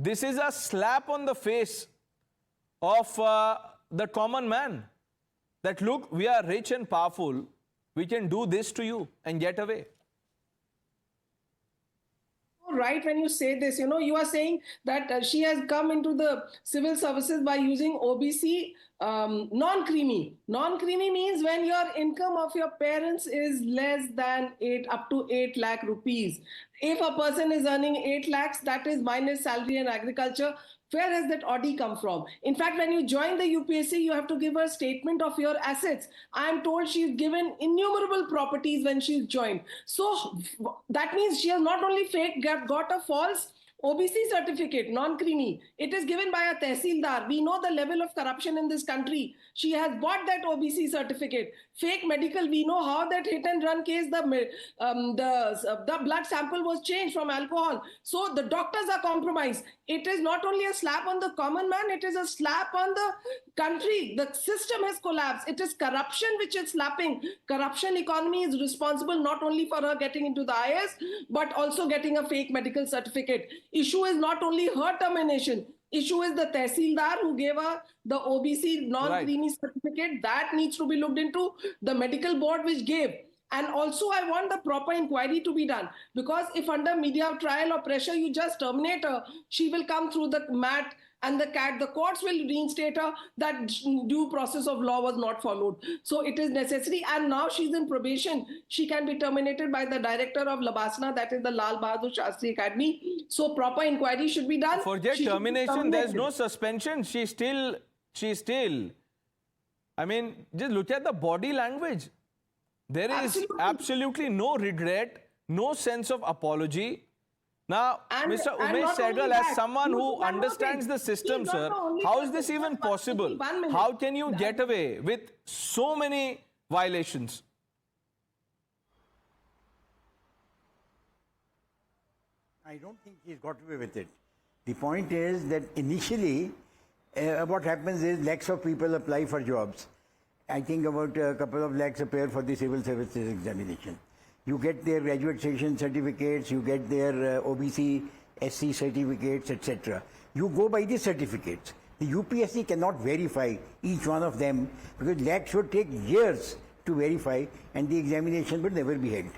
this is a slap on the face of the common man. That look, we are rich and powerful, we can do this to you and get away. Right, when you say this, you are saying that she has come into the civil services by using OBC non-creamy. Non-creamy means when your income of your parents is less than up to 8 lakh rupees. If a person is earning 8 lakhs, that is minus salary and agriculture. Where has that OD come from? In fact, when you join the UPSC, you have to give a statement of your assets. I am told she's given innumerable properties when she's joined. So that means she has not only got a false OBC certificate, non-creamy. It is given by a tehsildar. We know the level of corruption in this country. She has bought that OBC certificate. Fake medical, we know how that hit and run case, the blood sample was changed from alcohol. So the doctors are compromised. It is not only a slap on the common man, it is a slap on the country. The system has collapsed. It is corruption which is slapping. Corruption economy is responsible not only for her getting into the IAS, but also getting a fake medical certificate. Issue is not only her termination. Issue is the tehsildar who gave her the OBC non-creamy certificate. That needs to be looked into. The medical board which gave. And also, I want the proper inquiry to be done, because if under media trial or pressure you just terminate her, she will come through the mat and the cat. The courts will reinstate her that due process of law was not followed. So it is necessary. And now she's in probation. She can be terminated by the director of Labasna, that is the Lal Bahadur Shastri Academy. So proper inquiry should be done. Forget termination. There's no suspension. She's still. I mean, just look at the body language. There is absolutely no regret, no sense of apology. Now, Mr. Umesh Sehgal, as someone who understands the system, sir, how is this even possible? How can you get away with so many violations? I don't think he's got away with it. The point is that initially, what happens is lakhs of people apply for jobs. I think about a couple of lakhs appear for the civil services examination. You get their graduate section certificates, you get their OBC, SC certificates, etc. You go by the certificates. The UPSC cannot verify each one of them because that should take years to verify and the examination would never be held.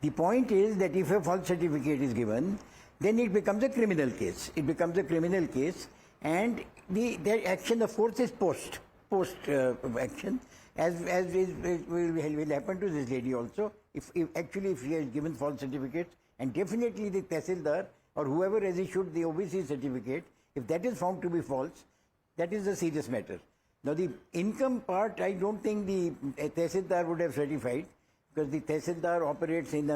The point is that if a false certificate is given, then it becomes a criminal case. It becomes a criminal case, and the action, of course, is post action, as will happen to this lady also. If she has given false certificates, and definitely the tehsildar or whoever has issued the OBC certificate, if that is found to be false, that is a serious matter. Now the income part, I don't think the tehsildar would have certified, because the tehsildar operates in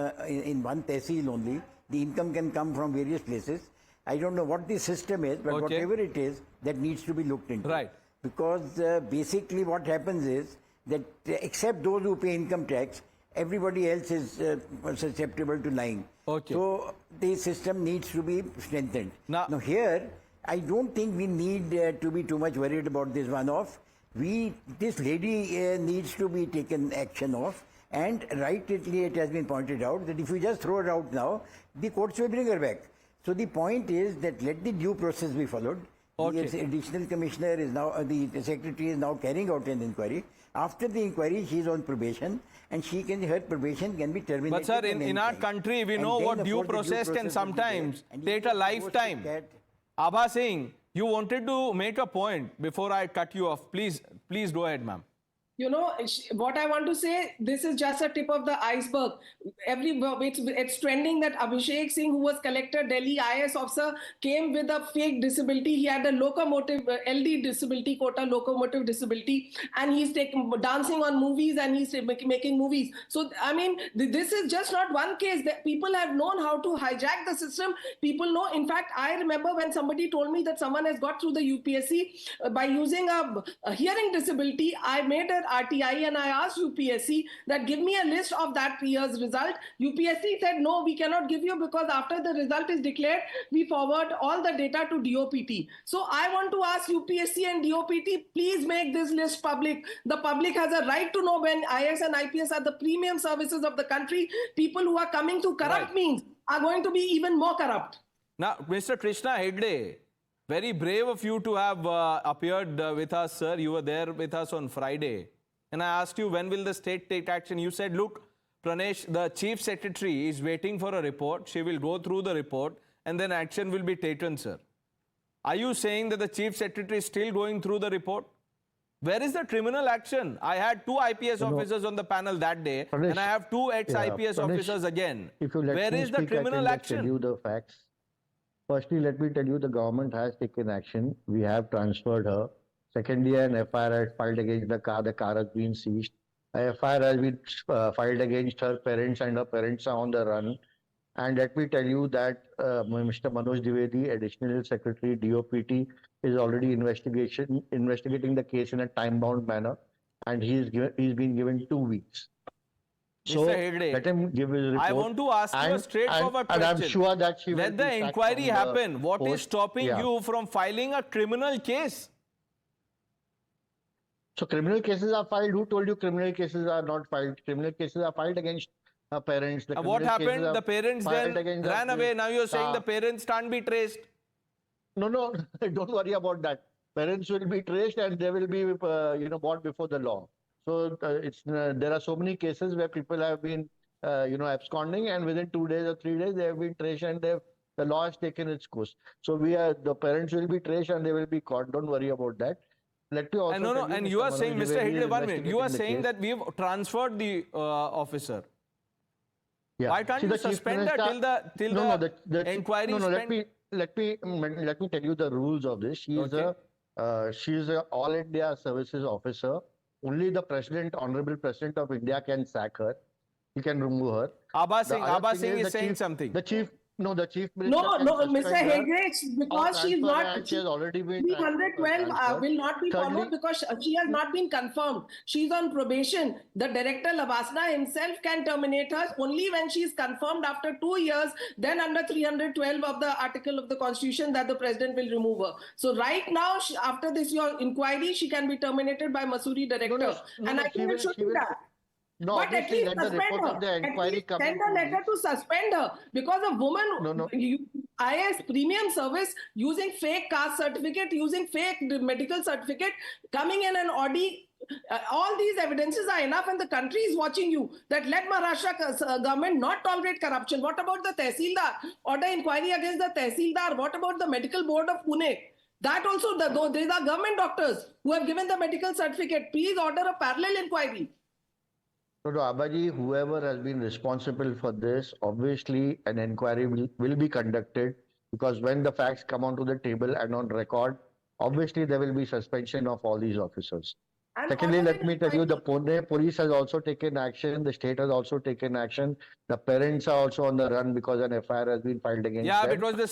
one tehsil only. The income can come from various places. I don't know what the system is, but whatever it is, that needs to be looked into. Right. Because basically what happens is that except those who pay income tax, everybody else is susceptible to lying. Okay. So the system needs to be strengthened. Now here, I don't think we need to be too much worried about this one-off. This lady needs to be taken action of, and rightly it has been pointed out that if we just throw her out now, the courts will bring her back. So the point is that let the due process be followed. Okay. The additional commissioner is now, the secretary is now carrying out an inquiry. After the inquiry, she is on probation, and her probation can be terminated. But sir, in our country, we know what due process can sometimes take a lifetime. Abha Singh, you wanted to make a point before I cut you off. Please go ahead, ma'am. What I want to say, this is just a tip of the iceberg. It's trending that Abhishek Singh, who was collector, Delhi IAS officer, came with a fake disability. He had a locomotive, LD disability, quota locomotive disability, and he's dancing on movies and he's making movies. So, I mean, this is just not one case. That people have known how to hijack the system. People know. In fact, I remember when somebody told me that someone has got through the UPSC by using a hearing disability. I made an RTI and I asked UPSC that give me a list of that year's result. UPSC said, no, we cannot give you because after the result is declared, we forward all the data to DOPT. So I want to ask UPSC and DOPT, please make this list public. The public has a right to know when IAS and IPS are the premium services of the country. People who are coming to corrupt means are going to be even more corrupt. Now, Mr. Krishna Hegde, Very brave of you to have appeared with us, sir. You were there with us on Friday. And I asked you, when will the state take action? You said, look, Pranesh, the chief secretary is waiting for a report. She will go through the report and then action will be taken, sir. Are you saying that the chief secretary is still going through the report? Where is the criminal action? I had 2 IPS officers on the panel that day, Pranesh, and I have 2 ex-IPS Pranesh, officers again. If you let Where me is the speak, criminal I can just tell action? you the facts. Firstly, let me tell you the government has taken action. We have transferred her. Secondly, an FIR has filed against the car. The car has been seized. A FIR has been filed against her parents, and her parents are on the run. And let me tell you that Mr. Manoj Dwivedi, Additional Secretary, DOPT, is already investigating the case in a time-bound manner, and he's been given 2 weeks. So Mr. Hegde, let him give his report. I want to ask you a straightforward and question. I'm sure that she will Let the be sacked inquiry from the happen. What is post. stopping Yeah. you from filing a criminal case? So criminal cases are filed. Who told you criminal cases are not filed? Criminal cases are filed against her parents. And what happened? The parents then ran away. Now you're saying the parents can't be traced. No, don't worry about that. Parents will be traced and they will be, brought before the law. So there are so many cases where people have been, absconding, and within 2 days or 3 days they have been traced and the law has taken its course. So the parents will be traced and they will be caught. Don't worry about that. Let me also And no, and you are saying, Mr. Hegde, 1 minute. You are saying that we've transferred the officer. Yeah. Why can't you suspend her till the inquiry is spent? Let me tell you the rules of this. She's a All India Services officer. Only the Honorable President of India can sack her. He can remove her. Abha Singh is saying something. The chief minister. No, can Mr. suspend her Hegde, it's because she's transfer her, not. and she has already been 312 transferred. will not be Thirdly, followed because she has not been confirmed. She's on probation. The director Lavasna himself can terminate her only when she is confirmed after 2 years. Then under 312 of the article of the Constitution that the president will remove her. So right now, after this your inquiry, she can be terminated by Masuri director. And I think it should be that. No, But at least let the report suspend of the her. inquiry come Send a in 2 letter weeks. to suspend her because a woman, No. IAS premium service using fake caste certificate, using fake medical certificate, coming in an Audi. All these evidences are enough, and the country is watching you. That let Maharashtra government not tolerate corruption. What about the Tehsildar? Order inquiry against the Tehsildar. What about the Medical Board of Pune? That also, these are government doctors who have given the medical certificate. Please order a parallel inquiry. So, Abaji, whoever has been responsible for this, obviously an inquiry will be conducted, because when the facts come onto the table and on record, obviously there will be suspension of all these officers. And Secondly, order let me tell you, the Pune police has also taken action. The state has also taken action. The parents are also on the run because an FIR has been filed against them. Because the